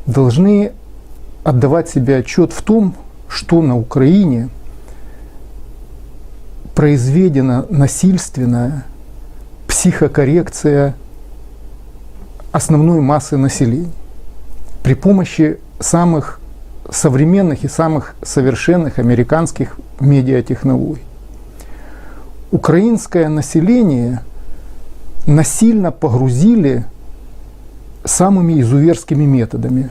должны отдавать себе отчет в том, что на Украине произведена насильственная психокоррекция основной массы населения при помощи самых современных и самых совершенных американских медиатехнологий. Украинское население насильно погрузили самыми изуверскими методами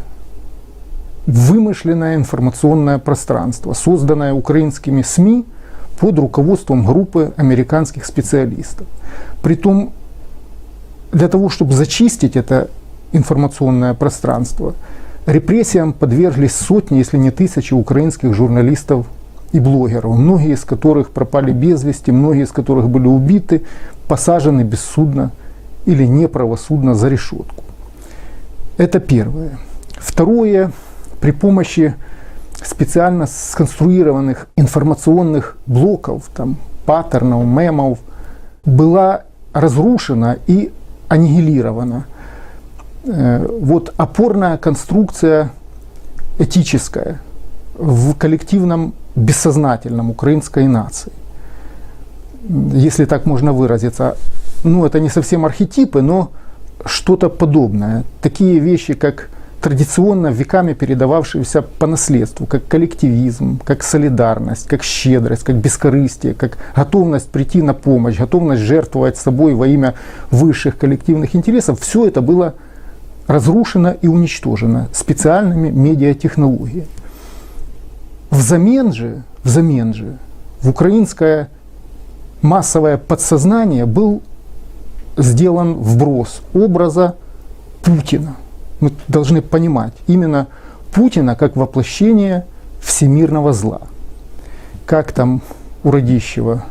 в вымышленное информационное пространство, созданное украинскими СМИ под руководством группы американских специалистов. Притом, для того, чтобы зачистить это информационное пространство, репрессиям подверглись сотни, если не тысячи украинских журналистов и блогеров, многие из которых пропали без вести, многие из которых были убиты, посажены бессудно или неправосудно за решетку. Это первое. Второе. При помощи специально сконструированных информационных блоков, там, паттернов, мемов, была разрушена и аннигилирована вот опорная конструкция этическая в коллективном бессознательном украинской нации. Если так можно выразиться. Ну, это не совсем архетипы, но что-то подобное. Такие вещи, как традиционно веками передававшиеся по наследству, как коллективизм, как солидарность, как щедрость, как бескорыстие, как готовность прийти на помощь, готовность жертвовать собой во имя высших коллективных интересов, все это было разрушено и уничтожено специальными медиатехнологиями. Взамен же в украинское массовое подсознание был сделан вброс образа Путина. Мы должны понимать именно Путина как воплощение всемирного зла. Как там у Радищева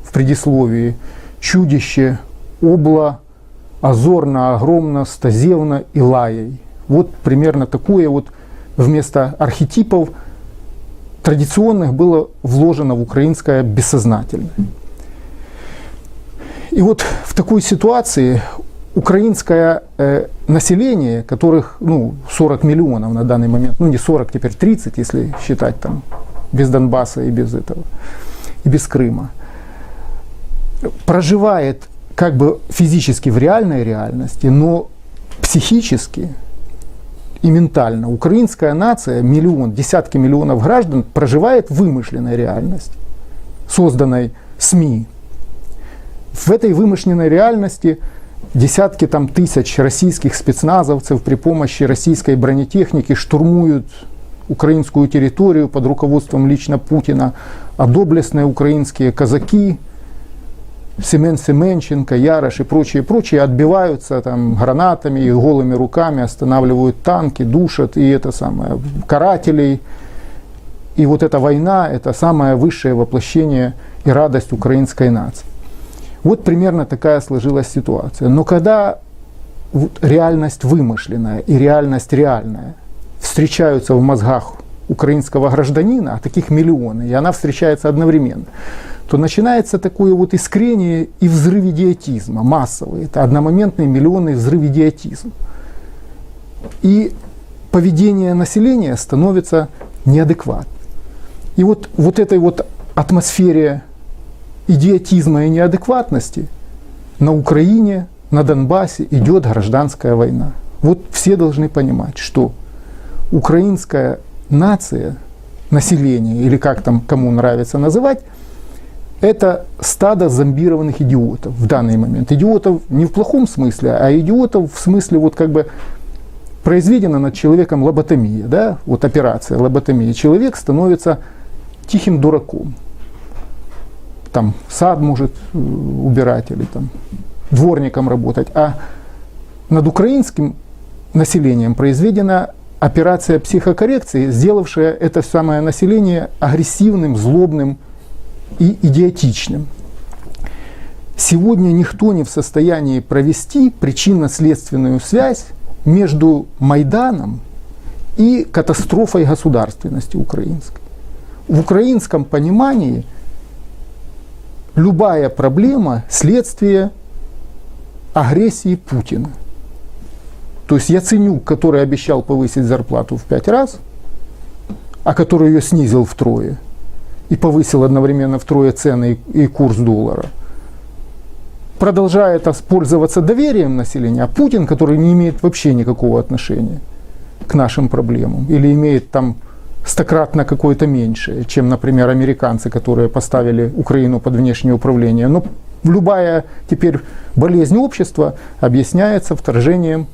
в предисловии: чудище обло, озорно, огромно, стазевно и лаей. Вот примерно такое вот вместо архетипов традиционных было вложено в украинское бессознательное. И вот в такой ситуации украинское население, которых 40 миллионов на данный момент, не 40, теперь 30, если считать там без Донбасса и без этого, и без Крыма, проживает как бы физически в реальной реальности, но психически и ментально украинская нация, десятки миллионов граждан проживает в вымышленной реальности, созданной СМИ. В этой вымышленной реальности десятки тысяч российских спецназовцев при помощи российской бронетехники штурмуют украинскую территорию под руководством лично Путина, а доблестные украинские казаки, Семен Семенченко, Ярош и прочие отбиваются гранатами и голыми руками, останавливают танки, душат, и это самое, карателей. И вот эта война – это самое высшее воплощение и радость украинской нации. Вот примерно такая сложилась ситуация. Но когда реальность вымышленная и реальность реальная встречаются в мозгах украинского гражданина, а таких миллионы, и она встречается одновременно, то начинается такое вот искрение и взрыв идиотизма, массовый. Это одномоментный миллионный взрыв идиотизма. И поведение населения становится неадекватным. И вот этой вот атмосфере идиотизма и неадекватности на Украине, на Донбассе идет гражданская война. Вот все должны понимать, что украинская нация, население, или как там кому нравится называть, это стадо зомбированных идиотов в данный момент. Идиотов не в плохом смысле, а идиотов в смысле вот как бы произведена над человеком лоботомия, да, вот операция лоботомии. Человек становится тихим дураком. Там сад может убирать или там дворником работать. А над украинским населением произведена операция психокоррекции, сделавшая это самое население агрессивным, злобным и идиотичным. Сегодня никто не в состоянии провести причинно-следственную связь между Майданом и катастрофой государственности украинской. В украинском понимании любая проблема – следствие агрессии Путина. То есть Яценюк, который обещал повысить зарплату в 5 раз, а который ее снизил втрое и повысил одновременно втрое цены и курс доллара, продолжает пользоваться доверием населения, а Путин, который не имеет вообще никакого отношения к нашим проблемам или имеет там стократно какое-то меньшее, чем, например, американцы, которые поставили Украину под внешнее управление. Но любая теперь болезнь общества объясняется вторжением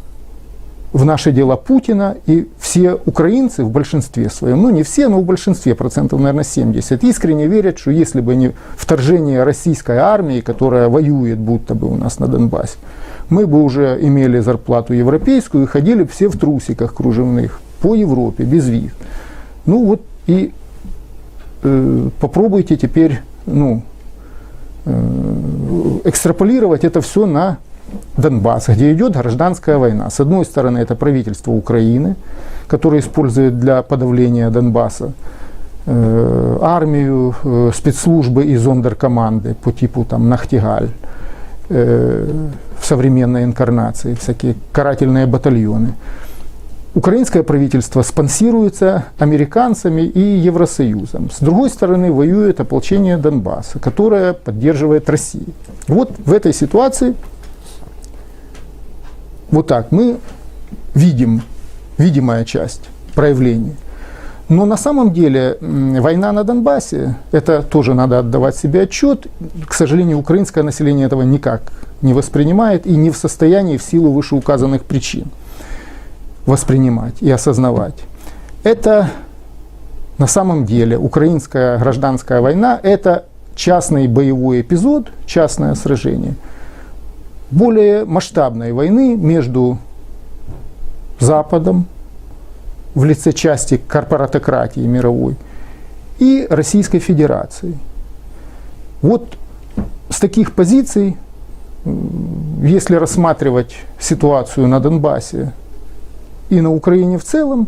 в наши дела Путина, и все украинцы в большинстве своем, ну не все, но в большинстве, процентов, наверное, 70, искренне верят, что если бы не вторжение российской армии, которая воюет будто бы у нас на Донбассе, мы бы уже имели зарплату европейскую и ходили бы все в трусиках кружевных по Европе без виз. Ну вот и попробуйте теперь экстраполировать это все на Донбасс, где идет гражданская война. С одной стороны, это правительство Украины, которое использует для подавления Донбасса армию, спецслужбы и зондеркоманды по типу там Нахтигаль в современной инкарнации, всякие карательные батальоны. Украинское правительство спонсируется американцами и Евросоюзом. С другой стороны, воюет ополчение Донбасса, которое поддерживает Россию. Вот в этой ситуации вот так мы видим, видимая часть проявлений. Но на самом деле война на Донбассе, это тоже надо отдавать себе отчет. К сожалению, украинское население этого никак не воспринимает и не в состоянии в силу вышеуказанных причин воспринимать и осознавать. Это на самом деле украинская гражданская война, это частный боевой эпизод, частное сражение более масштабной войны между Западом в лице части корпоратократии мировой и Российской Федерацией. Вот с таких позиций, если рассматривать ситуацию на Донбассе и на Украине в целом,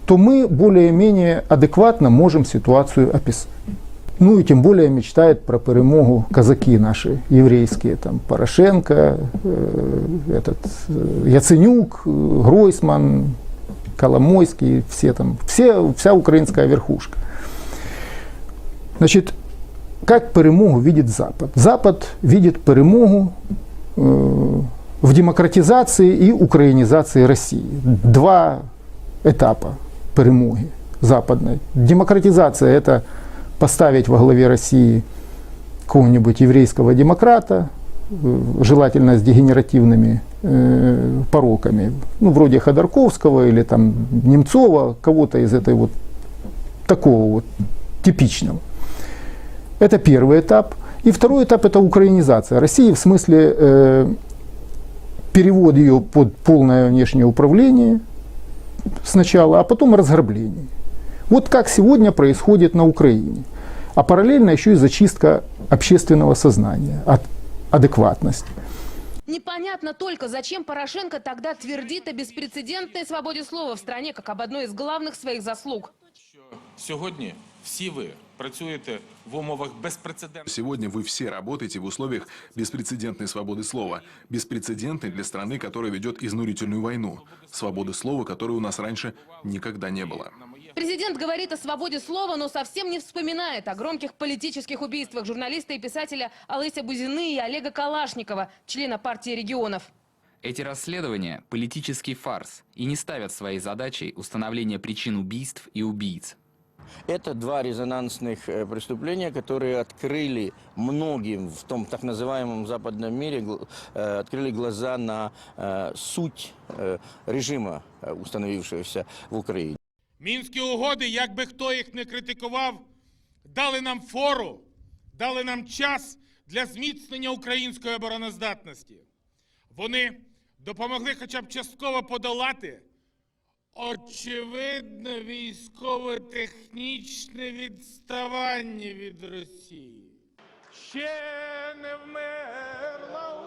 то мы более-менее адекватно можем ситуацию описать. Ну и тем более мечтают про перемогу казаки наши, еврейские, там Порошенко, Яценюк, Гройсман, Коломойский, вся украинская верхушка. Значит, как перемогу видит Запад? Запад видит перемогу в демократизации и украинизации России. Два этапа перемоги западной. Демократизация – это поставить во главе России какого-нибудь еврейского демократа, желательно с дегенеративными пороками, ну, вроде Ходорковского или там Немцова, кого-то из этой вот такого вот типичного. Это первый этап. И второй этап – это украинизация России, в смысле перевод ее под полное внешнее управление сначала, а потом разграбление. Вот как сегодня происходит на Украине. А параллельно еще и зачистка общественного сознания от адекватности. Непонятно только, зачем Порошенко тогда твердит о беспрецедентной свободе слова в стране, как об одной из главных своих заслуг. Сегодня все вы працюєте в умовах безпрецедентных. Сегодня вы все работаете в условиях беспрецедентной свободы слова. Беспрецедентной для страны, которая ведет изнурительную войну. Свободы слова, которой у нас раньше никогда не было. Президент говорит о свободе слова, но совсем не вспоминает о громких политических убийствах журналиста и писателя Олеся Бузины и Олега Калашникова, члена партии регионов. Эти расследования – политический фарс и не ставят своей задачей установление причин убийств и убийц. Это два резонансных преступления, которые открыли многим в том так называемом западном мире, открыли глаза на суть режима, установившегося в Украине. Мінські угоди, як би хто їх не критикував, дали нам фору, дали нам час для зміцнення української обороноздатності. Вони допомогли хоча б частково подолати очевидне військово-технічне відставання від Росії. Ще не вмерла